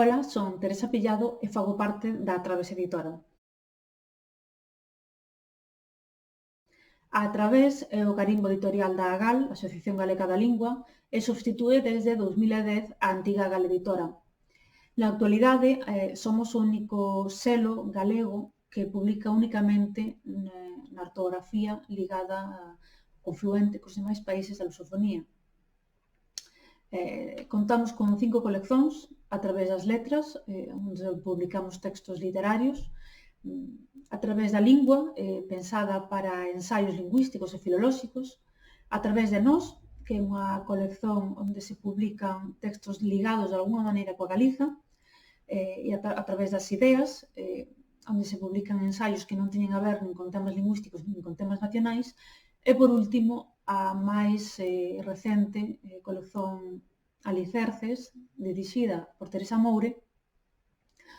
Ola, son Teresa Pillado e fago parte da Través Editora. A Través é o carimbo editorial da AGAL, Asociación Galega da Lingua, e substitúe desde 2010 a antiga AGAL Editora. Na actualidade, somos o único selo galego que publica únicamente na ortografía ligada ao fluente cos demais países da lusofonía. Contamos con 5 coleccións a través das letras, onde publicamos textos literarios, a través da lingua, pensada para ensaios lingüísticos e filolóxicos, a través de Nós, que é unha colección onde se publican textos ligados de alguna maneira coa Galiza, e a través das Ideas, onde se publican ensaios que non teñen a ver nin con temas lingüísticos nin con temas nacionais, e por último, a máis recente colección Alicerces, dirixida por Teresa Moure,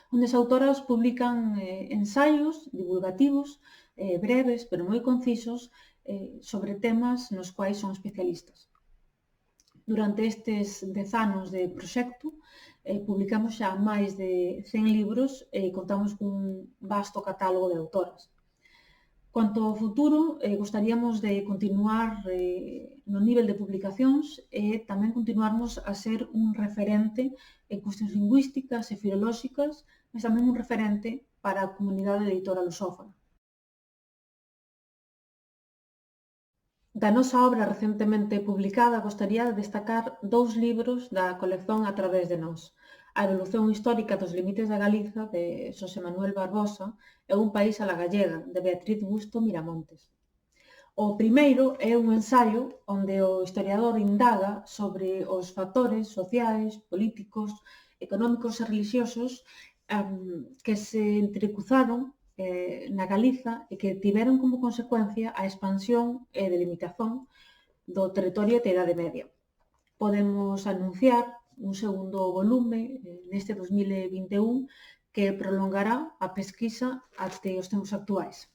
onde as autoras publican ensaios divulgativos, breves, pero moi concisos, sobre temas nos quais son especialistas. Durante estes 10 anos de proxecto, publicamos xa máis de 100 libros e contamos cun vasto catálogo de autoras. Quanto ao futuro, gostaríamos de continuar no nivel de publicacións e tamén continuarmos a ser un referente en cuestións lingüísticas e filolóxicas, mas tamén un referente para a comunidade editora lusófona. Da nosa obra recentemente publicada, gostaría de destacar 2 libros da colección A Través de Nós: A evolución histórica dos límites da Galiza, de Xosé Manuel Barbosa, e Un país a la gallega, de Beatriz Busto Miramontes. O primeiro é un ensaio onde o historiador indaga sobre os factores sociais, políticos, económicos e relixiosos que se entrecruzaron na Galiza e que tiveron como consecuencia a expansión e delimitación do territorio da Idade Media. Podemos anunciar un segundo volume neste 2021 que prolongará a pesquisa até os tempos actuais.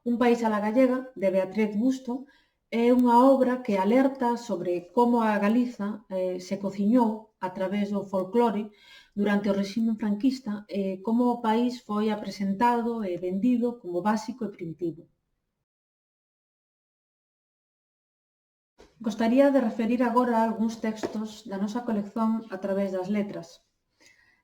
Un país a la gallega, de Beatriz Busto, é unha obra que alerta sobre como a Galiza se cociñou a través do folclore durante o réxime franquista e como o país foi apresentado e vendido como básico e primitivo. Gostaría de referir agora algúns textos da nosa colección A Través das letras.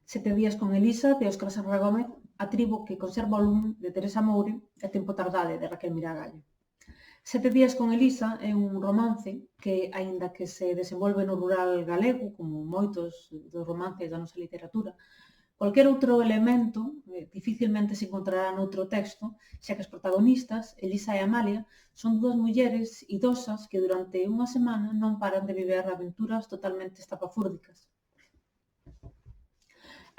7 días con Elisa, de Óscar Serra Gómez, A tribo que conserva o lume, de Teresa Moure, e Tempo tardade, de Raquel Miragallo. 7 días con Elisa é un romance que, aínda que se desenvolve no rural galego, como moitos dos romances da nosa literatura, cualquier outro elemento dificilmente se encontrará noutro texto, xa que as protagonistas, Elisa e Amalia, son 2 mulleres idosas que durante unha semana non paran de viver aventuras totalmente estapafúrdicas.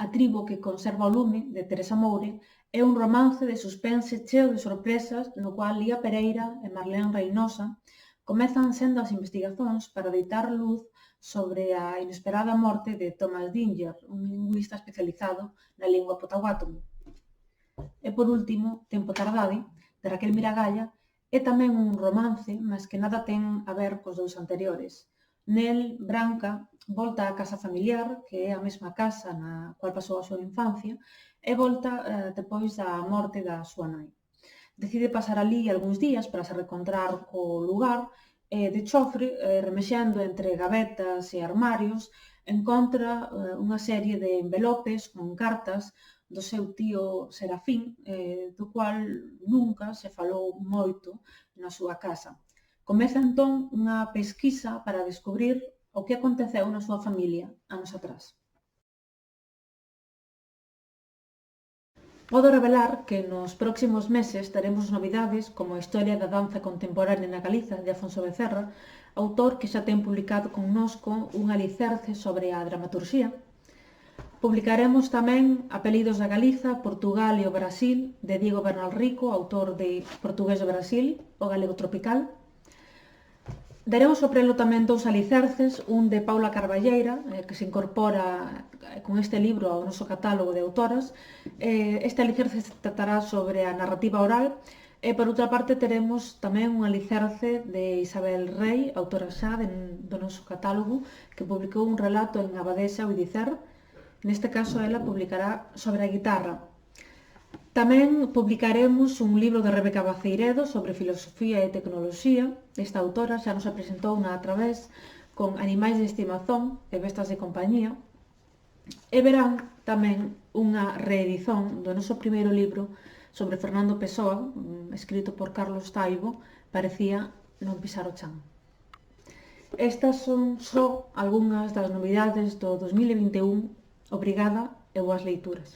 A tribo que conserva o lume, de Teresa Moure, é un romance de suspense cheo de sorpresas no cual Lía Pereira e Marlene Reinosa comezan sendo as investigacións para deitar luz sobre a inesperada morte de Thomas Dinger, un lingüista especializado na lingua potawatomi. E por último, Tempo tardade, de Raquel Miragalla, é tamén un romance, mas que nada ten a ver cos 2 anteriores. Nel, Branca volta á casa familiar, que é a mesma casa na cual pasou a súa infancia, e volta depois da morte da súa nai. Decide pasar alí algúns días para se reencontrar co lugar e, de chofre, remexendo entre gavetas e armarios, encontra unha serie de envelopes con cartas do seu tío Serafín, do cual nunca se falou moito na súa casa. Comeza entón unha pesquisa para descubrir o que aconteceu na súa familia anos atrás. Podo revelar que nos próximos meses teremos novidades como a historia da danza contemporánea na Galiza, de Afonso Becerra, autor que xa ten publicado connosco un alicerce sobre a dramaturxía. Publicaremos tamén Apelidos da Galiza, Portugal e o Brasil, de Diego Bernal Rico, autor de Portugués do Brasil, o galego tropical. Daremos ao prelo tamén 2 alicerces, un de Paula Carballeira, que se incorpora con este libro ao noso catálogo de autoras. Este alicerce tratará sobre a narrativa oral e, por outra parte, teremos tamén un alicerce de Isabel Rey, autora xa do noso catálogo, que publicou un relato en Abadesa o Idicer. Neste caso, ela publicará sobre a guitarra. Tamén publicaremos un libro de Rebeca Baceiredo sobre filosofía e tecnoloxía. Esta autora xa nos apresentou na outra vez con Animais de estimación e bestas de compañía. E verán tamén unha reedición do noso primeiro libro sobre Fernando Pessoa, escrito por Carlos Taibo, Parecía non pisar o chan. Estas son só algunhas das novidades do 2021. Obrigada e boas leituras.